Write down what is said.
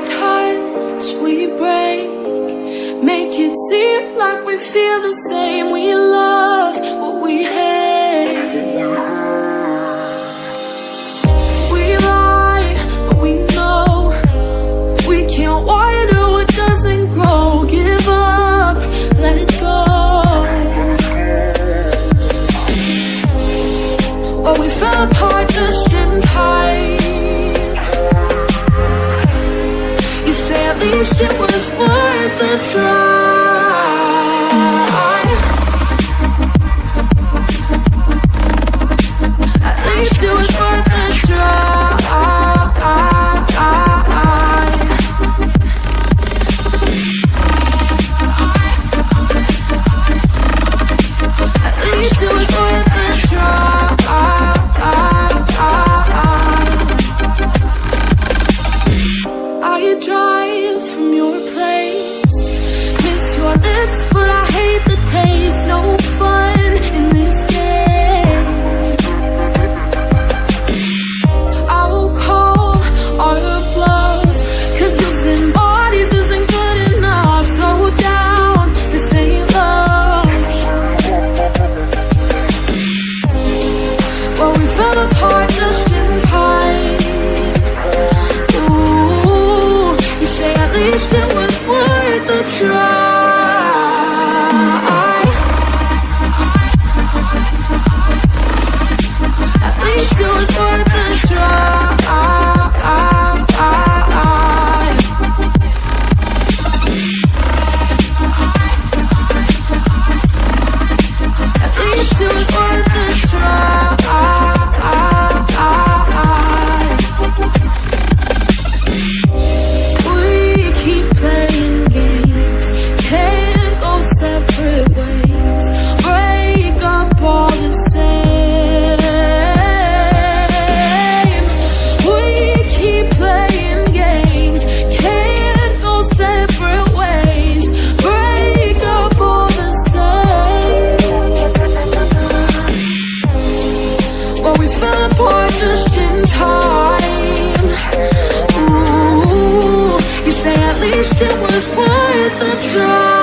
touch, we break, make it seem like we feel the same. We love what we hate. We lie, but we know we can't water what doesn't grow. Give up, let it go. Well, we fell apart just in time. At least it was worth the try. At least it was worth the try. At least it was worth the try. Are you drive from your place? Miss your lips, but I hate the taste. No fun in this game. I will call all your bluff, 'cause losing bodies isn't good enough. Slow down, this ain't love. Well, we fell apart just in time. At least it was worth the try. At least it was worth the try. At least it was worth the try. Separate ways, break up all the same. We keep playing games, can't go separate ways, break up all the same. Well, we fell apart just in time. Ooh, you say at least it was worth the try.